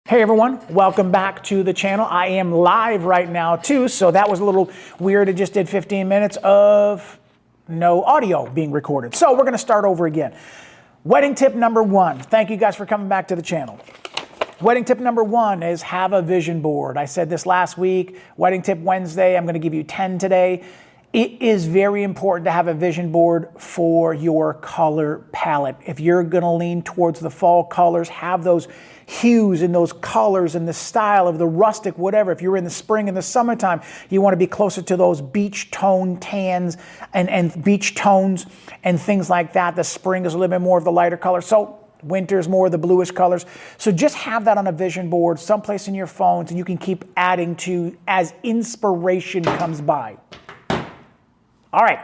Hey everyone, welcome back to the channel. I am live right now too, so that was a little weird. I just did 15 minutes of no audio being recorded. So we're gonna start over again. Wedding tip number one. Thank you guys for coming back to the channel. Wedding tip number one is have a vision board. I said this last week, wedding tip Wednesday, I'm gonna give you 10 today. It is very important to have a vision board for your color palette. If you're gonna lean towards the fall colors, have those hues and those colors and the style of the rustic, whatever. If you're in the spring and the summertime, you want to be closer to those beach tone tans and beach tones and things like that. The spring is a little bit more of the lighter color. So winter is more of the bluish colors. So just have that on a vision board someplace in your phones, and you can keep adding to as inspiration comes by. All right,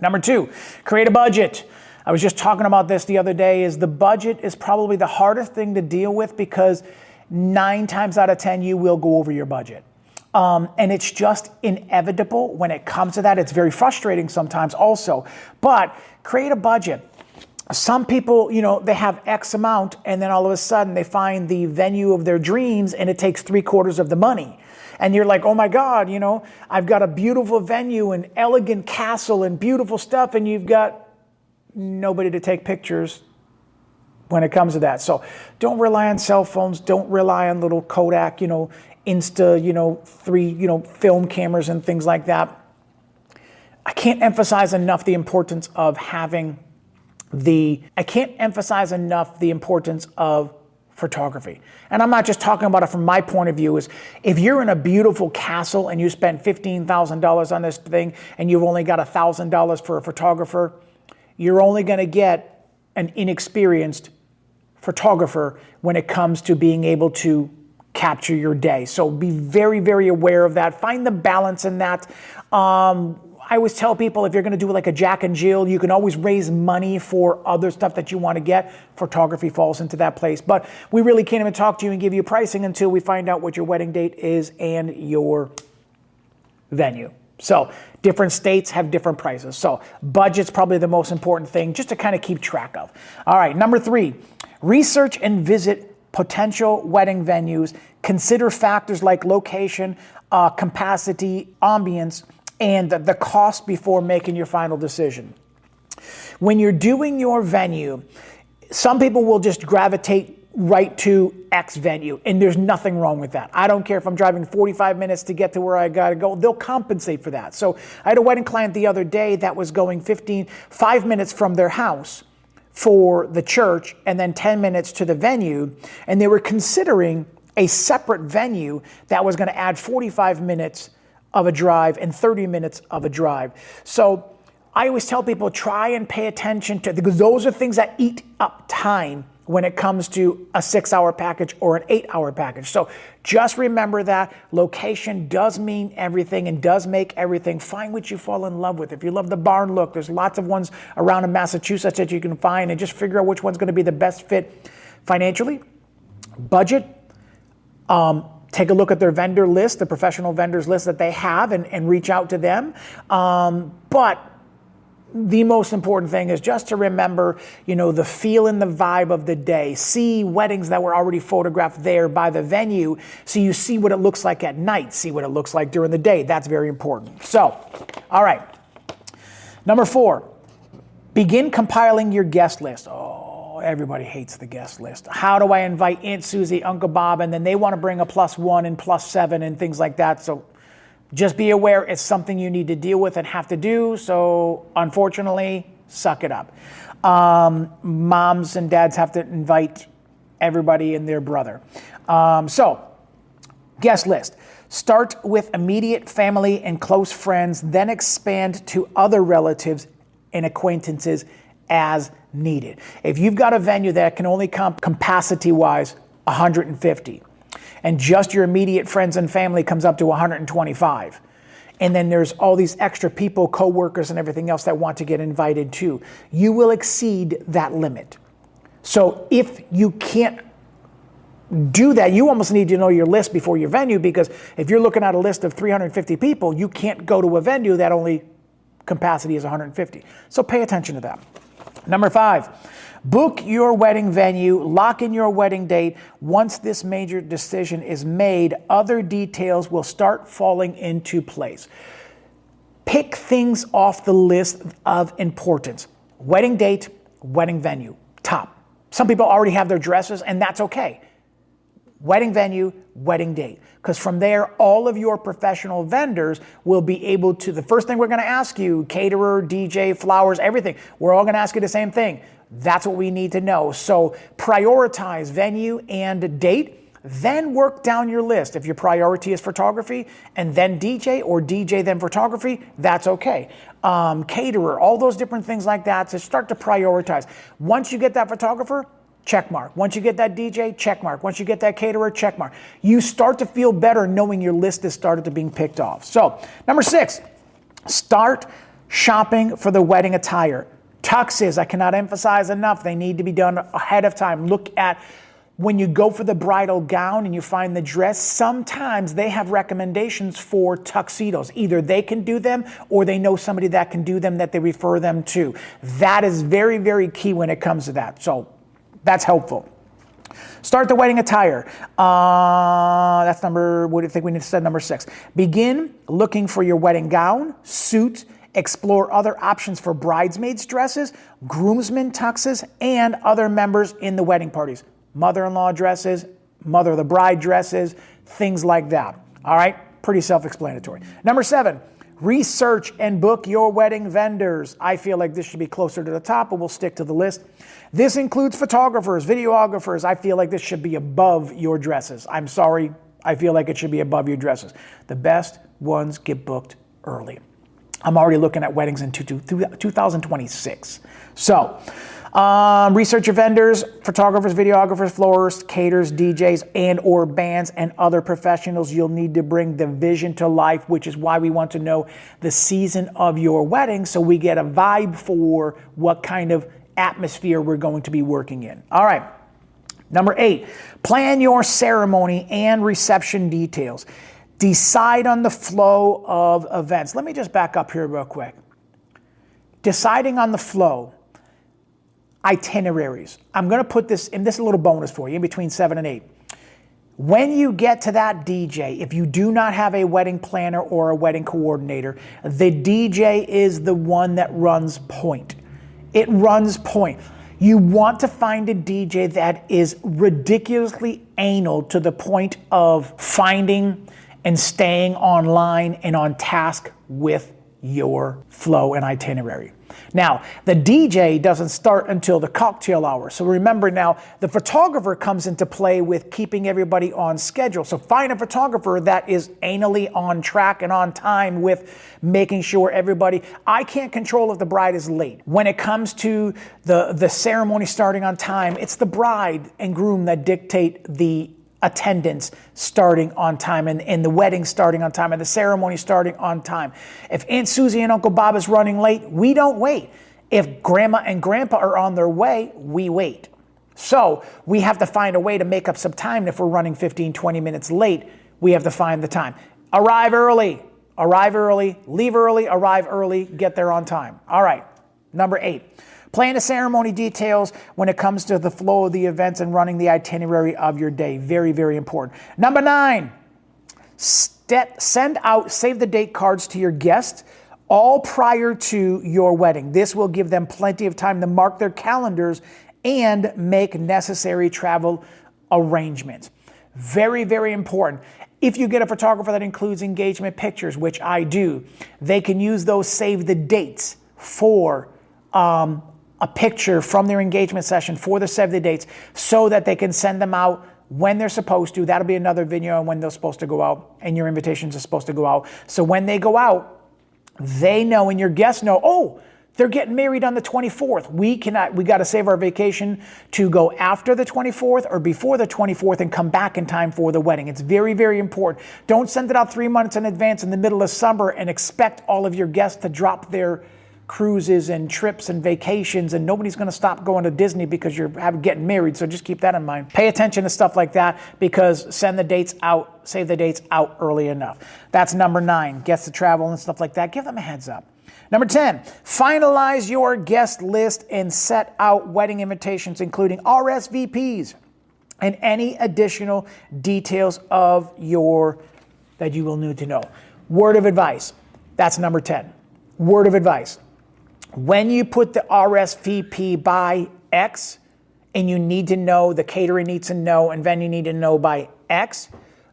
number two, create a budget. I was just talking about this the other day, is the budget is probably the hardest thing to deal with because 9 times out of 10, you will go over your budget. And it's just inevitable when it comes to that. It's very frustrating sometimes also, but create a budget. Some people, they have X amount and then all of a sudden they find the venue of their dreams and it takes 3/4 of the money. And you're like, oh my God, I've got a beautiful venue, an elegant castle and beautiful stuff, and you've got nobody to take pictures when it comes to that. So don't rely on cell phones. Don't rely on little Kodak, Insta, 3, film cameras and things like that. I can't emphasize enough the importance of photography. And I'm not just talking about it from my point of view. Is if you're in a beautiful castle and you spend $15,000 on this thing and you've only got $1,000 for a photographer, you're only going to get an inexperienced photographer when it comes to being able to capture your day. So be very, very aware of that. Find the balance in that. I always tell people, if you're going to do like a Jack and Jill, you can always raise money for other stuff that you want to get. Photography falls into that place. But we really can't even talk to you and give you pricing until we find out what your wedding date is and your venue. So different states have different prices. So budget's probably the most important thing just to kind of keep track of. All right, number 3, research and visit potential wedding venues. Consider factors like location, capacity, ambience, and the cost before making your final decision. When you're doing your venue, some people will just gravitate right to X venue, and there's nothing wrong with that. I don't care if I'm driving 45 minutes to get to where I gotta go, they'll compensate for that. So I had a wedding client the other day that was going 5 minutes from their house for the church and then 10 minutes to the venue, and they were considering a separate venue that was gonna add 45 minutes of a drive and 30 minutes of a drive. So I always tell people, try and pay attention to, because those are things that eat up time when it comes to a 6-hour package or an 8-hour package. So just remember that location does mean everything and does make everything. Find what you fall in love with. If you love the barn look, there's lots of ones around in Massachusetts that you can find, and just figure out which one's gonna be the best fit financially. Budget, take a look at their vendor list, the professional vendors list that they have, and reach out to them. But the most important thing is just to remember, the feel and the vibe of the day. See weddings that were already photographed there by the venue, so you see what it looks like at night, see what it looks like during the day. That's very important. So, all right. Number 4, begin compiling your guest list. Oh, everybody hates the guest list. How do I invite Aunt Susie, Uncle Bob, and then they want to bring a +1 and +7 and things like that. So just be aware it's something you need to deal with and have to do. So unfortunately, suck it up. Moms and dads have to invite everybody and their brother. So guest list. Start with immediate family and close friends, then expand to other relatives and acquaintances as needed. If you've got a venue that can only come capacity-wise 150, and just your immediate friends and family comes up to 125. And then there's all these extra people, coworkers and everything else that want to get invited too. You will exceed that limit. So if you can't do that, you almost need to know your list before your venue, because if you're looking at a list of 350 people, you can't go to a venue that only capacity is 150. So pay attention to that. Number 5, Book your wedding venue, lock in your wedding date. Once this major decision is made, other details will start falling into place. Pick things off the list of importance. Wedding date, wedding venue, top. Some people already have their dresses, and that's okay. Wedding venue, wedding date. Because from there, all of your professional vendors will be able to, the first thing we're going to ask you, caterer, DJ, flowers, everything, we're all going to ask you the same thing. That's what we need to know. So prioritize venue and date. Then work down your list. If your priority is photography and then DJ, or DJ then photography, that's okay. Caterer, all those different things like that. So start to prioritize. Once you get that photographer, check mark. Once you get that DJ, check mark. Once you get that caterer, check mark. You start to feel better knowing your list has started to being picked off. So number 6, start shopping for the wedding attire. Tuxes, I cannot emphasize enough. They need to be done ahead of time. Look at when you go for the bridal gown and you find the dress, sometimes they have recommendations for tuxedos. Either they can do them or they know somebody that can do them that they refer them to. That is very, very key when it comes to that. So that's helpful. Start the wedding attire. That's number, what do you think we need to say? Number 6. Begin looking for your wedding gown, suit. Explore other options for bridesmaids' dresses, groomsmen tuxes, and other members in the wedding parties. Mother-in-law dresses, mother of the bride dresses, things like that. All right, pretty self-explanatory. Number 7, research and book your wedding vendors. I feel like this should be closer to the top, but we'll stick to the list. This includes photographers, videographers. I feel like this should be above your dresses. I'm sorry, I feel like it should be above your dresses. The best ones get booked early. I'm already looking at weddings in 2026. So, research your vendors, photographers, videographers, florists, caterers, DJs, and or bands and other professionals. You'll need to bring the vision to life, which is why we want to know the season of your wedding so we get a vibe for what kind of atmosphere we're going to be working in. All right. Number 8, plan your ceremony and reception details. Decide on the flow of events. Let me just back up here real quick. Deciding on the flow. Itineraries. I'm going to put this in, this is a little bonus for you, in between 7 and 8. When you get to that DJ, if you do not have a wedding planner or a wedding coordinator, the DJ is the one that runs point. It runs point. You want to find a DJ that is ridiculously anal to the point of finding and staying online and on task with your flow and itinerary. Now, the DJ doesn't start until the cocktail hour. So remember now, the photographer comes into play with keeping everybody on schedule. So find a photographer that is anally on track and on time with making sure everybody, I can't control if the bride is late. When it comes to the ceremony starting on time, it's the bride and groom that dictate the attendance starting on time and the wedding starting on time and the ceremony starting on time. If Aunt Susie and Uncle Bob is running late, we don't wait. If Grandma and Grandpa are on their way, we wait. So we have to find a way to make up some time. If we're running 15, 20 minutes late, we have to find the time. Arrive early, leave early, arrive early, get there on time. All right, number 8. Plan the ceremony details when it comes to the flow of the events and running the itinerary of your day. Very, very important. Number 9, send out save the date cards to your guests all prior to your wedding. This will give them plenty of time to mark their calendars and make necessary travel arrangements. Very, very important. If you get a photographer that includes engagement pictures, which I do, they can use those save the dates for a picture from their engagement session for the save the dates so that they can send them out when they're supposed to. That'll be another video on when they're supposed to go out and your invitations are supposed to go out. So when they go out, they know and your guests know, oh, they're getting married on the 24th. We got to save our vacation to go after the 24th or before the 24th and come back in time for the wedding. It's very, very important. Don't send it out 3 months in advance in the middle of summer and expect all of your guests to drop their cruises and trips and vacations, and nobody's going to stop going to Disney because you're getting married. So just keep that in mind. Pay attention to stuff like that because save the dates out early enough. That's number 9. Gets to travel and stuff like that. Give them a heads up. Number 10, finalize your guest list and set out wedding invitations, including RSVPs and any additional details of that you will need to know. Word of advice. That's number 10. Word of advice. When you put the RSVP by X and you need to know, the catering needs to know, and venue need to know by X,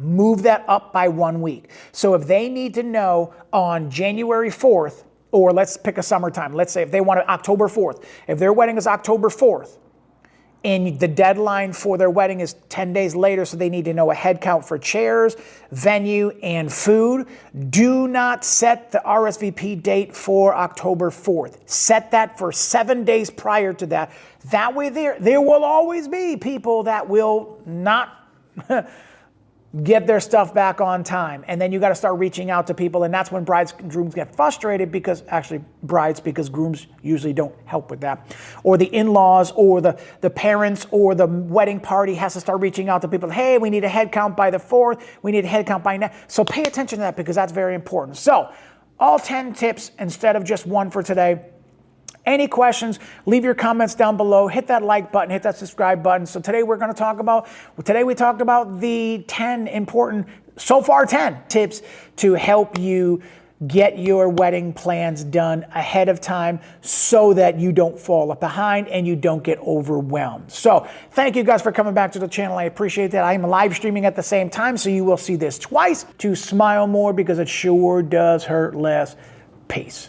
move that up by 1 week. So if they need to know on January 4th, or let's pick a summertime, let's say if they want it October 4th, if their wedding is October 4th, and the deadline for their wedding is 10 days later, so they need to know a head count for chairs, venue, and food. Do not set the RSVP date for October 4th. Set that for 7 days prior to that. That way there will always be people that will not get their stuff back on time. And then you got to start reaching out to people. And that's when brides and grooms get frustrated because grooms usually don't help with that. Or the in-laws or the parents or the wedding party has to start reaching out to people. Hey, we need a head count by the 4th. We need a head count by now. So pay attention to that because that's very important. So all 10 tips instead of just one for today. Any questions, leave your comments down below. Hit that like button, hit that subscribe button. So today we talked about the 10 important, so far 10 tips to help you get your wedding plans done ahead of time so that you don't fall behind and you don't get overwhelmed. So thank you guys for coming back to the channel. I appreciate that. I am live streaming at the same time, so you will see this twice to smile more because it sure does hurt less. Peace.